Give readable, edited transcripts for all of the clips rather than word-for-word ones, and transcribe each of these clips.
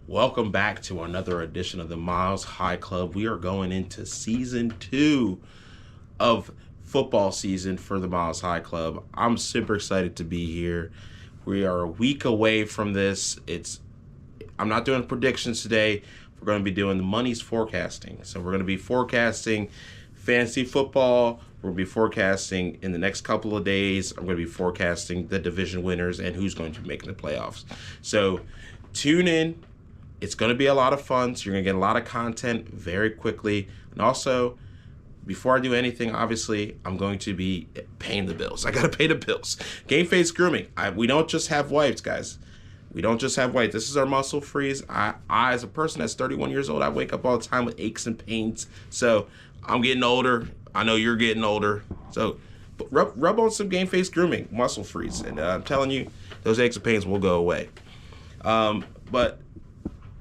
Welcome back to another edition of the Miles High Club. We are going into season 2 of football season for the Miles High Club. I'm super excited to be here. We are a week away from this. I'm not doing predictions today. We're going to be doing the money's forecasting. So we're going to be forecasting fantasy football. We're going to be forecasting in the next couple of days. I'm going to be forecasting the division winners and who's going to be making the playoffs. So tune in. It's going to be a lot of fun. So you're going to get a lot of content very quickly. And also, before I do anything, obviously, I'm going to be paying the bills. I got to pay the bills. Game Face Grooming. We don't just have wipes, guys. We don't just have white. This is our muscle freeze. I, as a person that's 31 years old, I wake up all the time with aches and pains. So I'm getting older. I know you're getting older. So rub on some Game Face Grooming, muscle freeze. And I'm telling you, those aches and pains will go away. But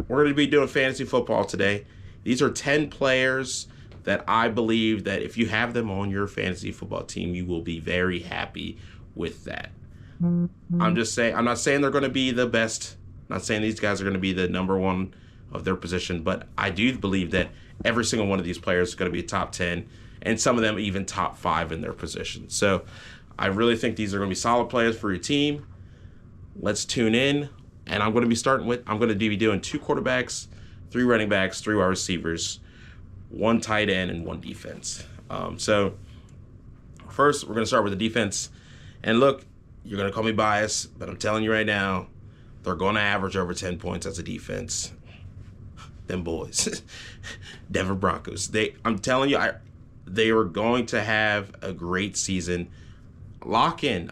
we're going to be doing fantasy football today. These are 10 players that I believe that if you have them on your fantasy football team, you will be very happy with that. I'm not saying they're going to be the best. I'm not saying these guys are going to be the number one of their position, but I do believe that every single one of these players is going to be top 10, and some of them even top 5 in their position. So I really think these are going to be solid players for your team. Let's tune in, and I'm going to be doing 2 quarterbacks, 3 running backs, 3 wide receivers, 1 tight end, and 1 defense. So first, we're going to start with the defense. And look, you're going to call me biased, but I'm telling you right now, they're going to average over 10 points as a defense. Them boys. Denver Broncos. I'm telling you, they are going to have a great season. Lock in.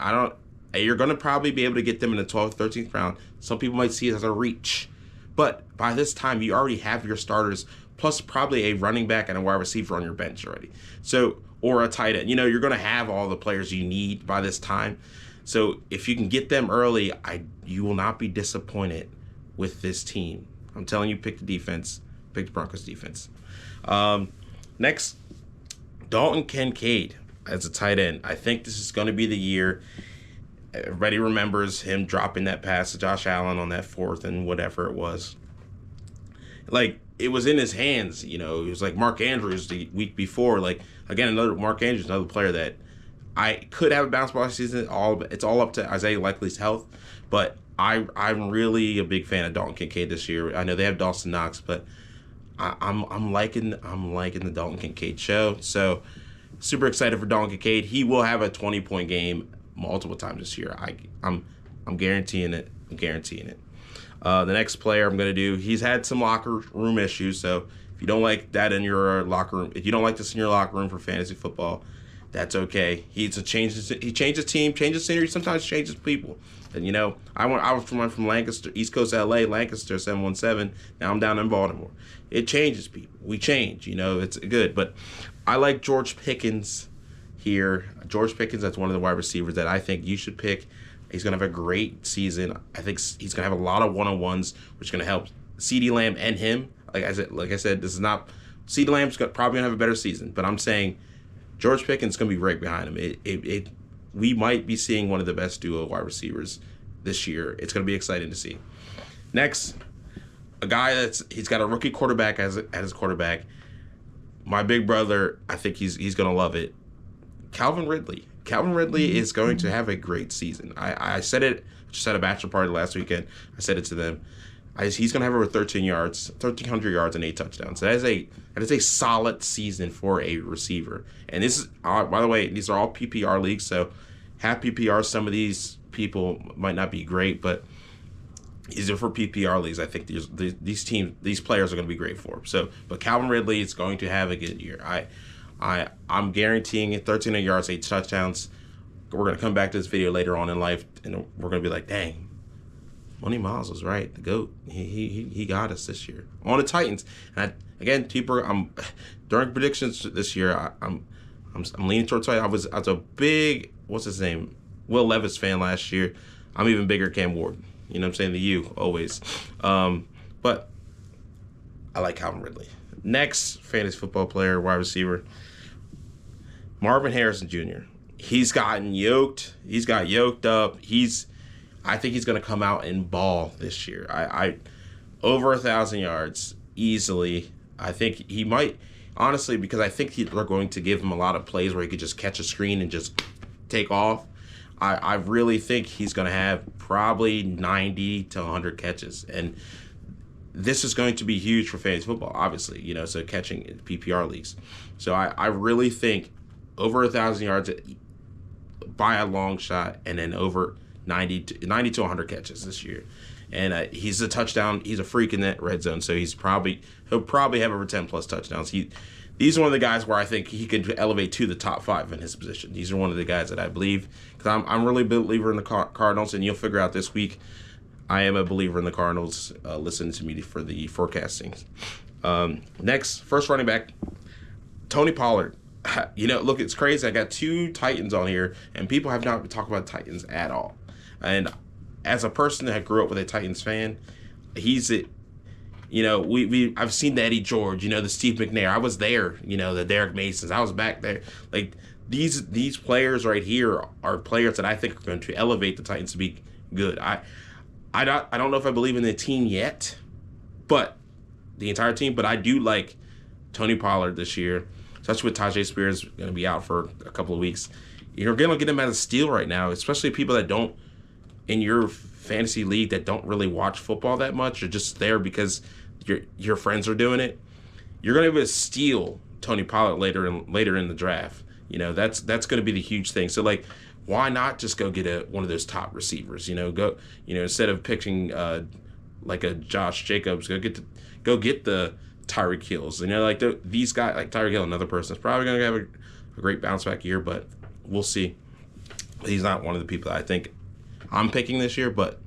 You're going to probably be able to get them in the 12th, 13th round. Some people might see it as a reach. But by this time, you already have your starters, plus probably a running back and a wide receiver on your bench already. So, or a tight end. You're going to have all the players you need by this time. So if you can get them early, you will not be disappointed with this team. I'm telling you, pick the defense. Pick the Broncos defense. Next, Dalton Kincaid as a tight end. I think this is going to be the year. Everybody remembers him dropping that pass to Josh Allen on that 4th and whatever it was. Like, it was in his hands, It was like Mark Andrews the week before. Like, again, Mark Andrews, another player that I could have a bounce ball season. It's all up to Isaiah Likely's health. But I'm really a big fan of Dalton Kincaid this year. I know they have Dawson Knox, but I'm liking the Dalton Kincaid show. So super excited for Dalton Kincaid. He will have a 20-point game multiple times this year. I'm guaranteeing it. The next player I'm going to do, he's had some locker room issues. So if you don't like that in your locker room, if you don't like this in your locker room for fantasy football, that's okay. He changes team, changes scenery, sometimes changes people. And I was from Lancaster, East Coast LA, Lancaster 717. Now I'm down in Baltimore. It changes people. We change, it's good. But I like George Pickens here. George Pickens, that's one of the wide receivers that I think you should pick. He's going to have a great season. I think he's going to have a lot of one-on-ones, which is going to help CeeDee Lamb and him. Like I said, this is not CeeDee Lamb's probably going to have a better season, but I'm saying George Pickens is going to be right behind him. We might be seeing one of the best duo wide receivers this year. It's going to be exciting to see. Next, a guy he's got a rookie quarterback as his quarterback. My big brother, I think he's going to love it. Calvin Ridley. Calvin Ridley is going to have a great season. I said it just at a bachelor party last weekend. I said it to them. He's going to have over 1,300 yards and 8 touchdowns. That is a solid season for a receiver. And this is, by the way, these are all PPR leagues, so half PPR. Some of these people might not be great, but these are for PPR leagues. I think these players are going to be great for. So, but Calvin Ridley is going to have a good year. I'm guaranteeing it. 1,300 yards, 8 touchdowns. We're going to come back to this video later on in life, and we're going to be like, dang. Money Miles was right. The GOAT. He got us this year on the Titans. And during predictions this year, I'm leaning towards Titans. I was a big Will Levis fan last year. I'm even bigger Cam Ward. You know what I'm saying? The U always. But I like Calvin Ridley. Next fantasy football player, wide receiver, Marvin Harrison Jr. He's gotten yoked. He's got yoked up. I think he's going to come out and ball this year. over 1,000 yards easily. I think he might, honestly, because I think they're going to give him a lot of plays where he could just catch a screen and just take off. I really think he's going to have probably 90 to 100 catches. And this is going to be huge for fantasy football, obviously, so catching in PPR leagues. So I really think over 1,000 yards by a long shot, and then over 90 to 100 catches this year. And he's a touchdown. He's a freak in that red zone. So he'll probably have over 10 plus touchdowns. These are one of the guys where I think he could elevate to the top 5 in his position. These are one of the guys that I believe, because I'm really a believer in the Cardinals, and you'll figure out this week I am a believer in the Cardinals. Listen to me for the forecasting. Next, first running back, Tony Pollard. Look, it's crazy. I got 2 Titans on here, and people have not been talking about Titans at all. And as a person that grew up with a Titans fan, I've seen the Eddie George, the Steve McNair. I was there, the Derek Masons. I was back there. Like these players right here are players that I think are going to elevate the Titans to be good. I don't know if I believe in the team yet, but the entire team. But I do like Tony Pollard this year, especially with Tajay Spears going to be out for a couple of weeks. You're going to get him as a steal right now, especially people that don't, in your fantasy league, that don't really watch football that much, or just there because your friends are doing it. You're going to be able to steal Tony Pollard later in the draft. That's going to be the huge thing. So why not just go get one of those top receivers? Instead of picking like a Josh Jacobs, go get the Tyreek Hills. These guys, like Tyreek Hill, another person that's probably going to have a great bounce back year, but we'll see. He's not one of the people that I think I'm picking this year, but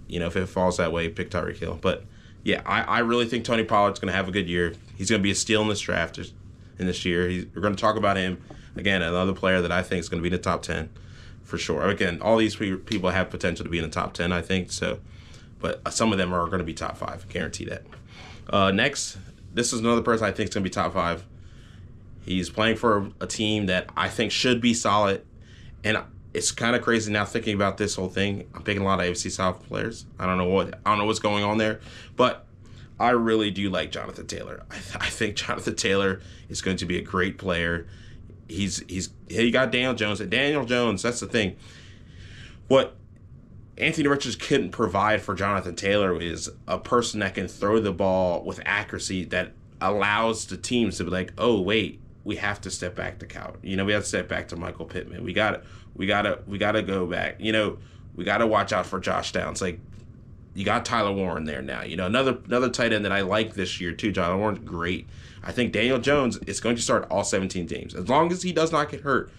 if it falls that way, pick Tyreek Hill. But yeah, I really think Tony Pollard's going to have a good year. He's going to be a steal in this draft in this year. We're going to talk about him again, another player that I think is going to be in the top 10 for sure. Again, all these people have potential to be in the top 10, I think. So, but some of them are going to be top 5, guarantee that. Next, this is another person I think is going to be top 5. He's playing for a team that I think should be solid, and it's kind of crazy now thinking about this whole thing. I'm picking a lot of AFC South players. I don't know what's going on there, but I really do like Jonathan Taylor. I think Jonathan Taylor is going to be a great player. He got Daniel Jones. And Daniel Jones, that's the thing. What Anthony Richards couldn't provide for Jonathan Taylor is a person that can throw the ball with accuracy that allows the teams to be like, oh wait, we have to step back to Coward. We have to step back to Michael Pittman. We gotta go back. We gotta watch out for Josh Downs. You got Tyler Warren there now. Another tight end that I like this year too. Tyler Warren's great. I think Daniel Jones is going to start all 17 games. As long as he does not get hurt,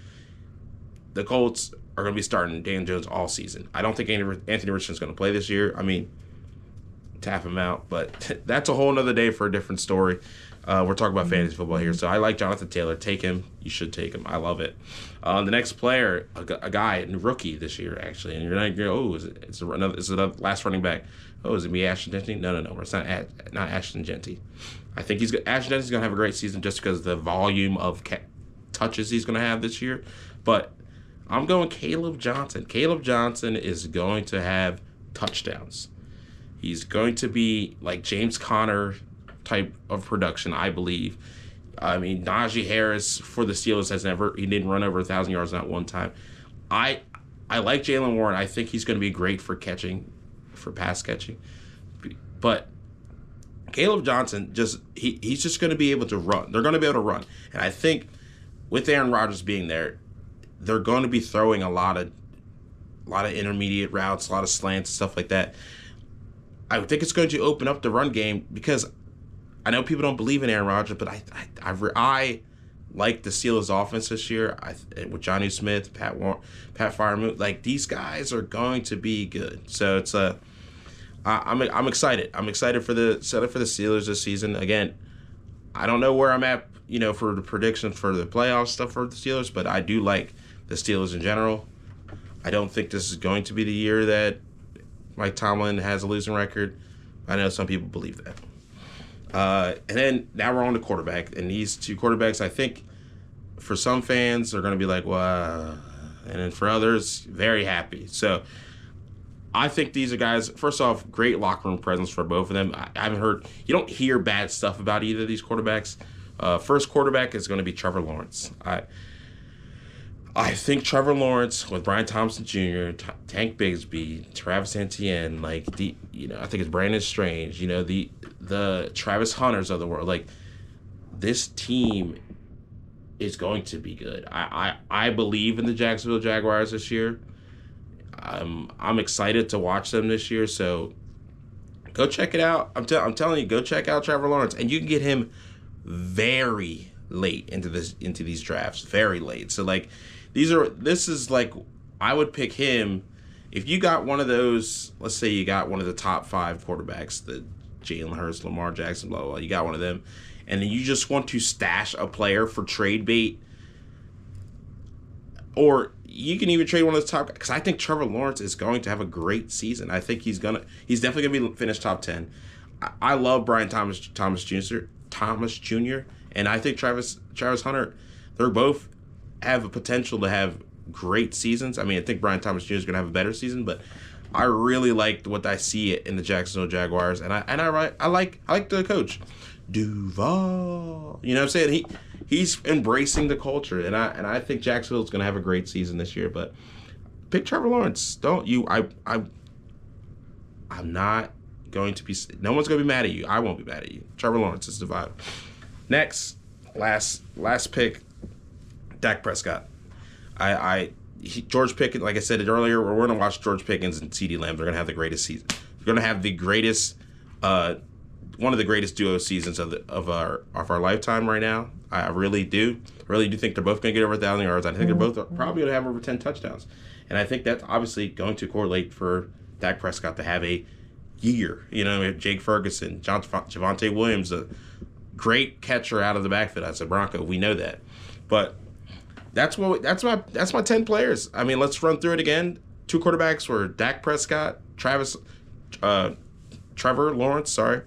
the Colts are going to be starting Daniel Jones all season. I don't think Anthony Richardson is going to play this year. I mean, tap him out, but that's a whole nother day for a different story. We're talking about fantasy football here, so I like Jonathan Taylor. Take him. You should take him. I love it. The next player, a guy, a rookie this year, actually, and is it a last running back? Oh, is it me, Ashton Jeanty? No. It's not Ashton Jeanty. I think Ashton Jeanty's going to have a great season just because of the volume of touches he's going to have this year. But I'm going Caleb Johnson. Caleb Johnson is going to have touchdowns. He's going to be like James Conner type of production, I believe. I mean, Najee Harris for the Steelers he didn't run over 1,000 yards not one time. I like Jaylen Warren. I think he's going to be great for pass catching. But Caleb Johnson, he's just going to be able to run. They're going to be able to run. And I think with Aaron Rodgers being there, they're going to be throwing a lot of intermediate routes, a lot of slants, stuff like that. I think it's going to open up the run game because I know people don't believe in Aaron Rodgers, but I like the Steelers' offense this year. With Jonnu Smith, Pat Freiermuth, these guys are going to be good. So it's I'm excited. I'm excited for the Steelers this season. Again, I don't know where I'm at, for the prediction for the playoff stuff for the Steelers, but I do like the Steelers in general. I don't think this is going to be the year that Mike Tomlin has a losing record. I know some people believe that. And then now we're on to quarterback, and these 2 quarterbacks, I think, for some fans, they're going to be like, "Wow," and then for others, very happy. So I think these are guys, first off, great locker room presence for both of them. I haven't heard, you don't hear bad stuff about either of these quarterbacks. First quarterback is going to be Trevor Lawrence. I think Trevor Lawrence with Brian Thompson Jr., Tank Bigsby, Travis Etienne, I think it's Brandon Strange, the Travis Hunters of the world. Like, this team is going to be good. I believe in the Jacksonville Jaguars this year. I'm excited to watch them this year, so go check it out. I'm telling you, go check out Trevor Lawrence, and you can get him very late into these drafts, very late. So I would pick him if you got one of those. Let's say you got one of the top 5 quarterbacks, the Jalen Hurts, Lamar Jackson, blah, blah, blah. You got one of them, and then you just want to stash a player for trade bait, or you can even trade one of the top, because I think Trevor Lawrence is going to have a great season. I think he's definitely gonna be finished top 10. I love Brian Thomas Jr. And I think Travis Hunter. They're both have a potential to have great seasons. I mean, I think Brian Thomas Jr. is gonna have a better season, but I really liked what I see in the Jacksonville Jaguars, and I like the coach, Duval. You know what I'm saying? He's embracing the culture, and I think Jacksonville's going to have a great season this year. But pick Trevor Lawrence. Don't you? I'm not going to be. No one's going to be mad at you. I won't be mad at you. Trevor Lawrence is the vibe. Next, last pick, Dak Prescott. George Pickens. Like I said it earlier, we're going to watch George Pickens and CeeDee Lamb. They're going to have the greatest season. They're going to have the greatest. One of the greatest duo seasons of our lifetime right now. I really do think they're both going to get over 1,000 yards. I think they're both probably going to have over 10 touchdowns, and I think that's obviously going to correlate for Dak Prescott to have a year. Jake Ferguson, Javonte Williams, a great catcher out of the backfield as a Bronco. We know that, but that's my 10 players. I mean, let's run through it again. 2 quarterbacks were Dak Prescott, Trevor Lawrence. Sorry.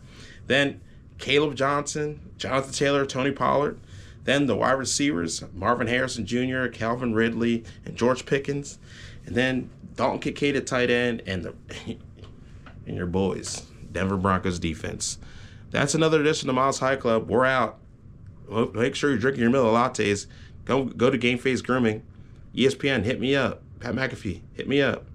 Then Caleb Johnson, Jonathan Taylor, Tony Pollard. Then the wide receivers, Marvin Harrison Jr., Calvin Ridley, and George Pickens. And then Dalton Kincaid at tight end, and your boys, Denver Broncos defense. That's another edition of Miles High Club. We're out. Make sure you're drinking your Miller lattes. Go to Game Face Grooming. ESPN, hit me up. Pat McAfee, hit me up.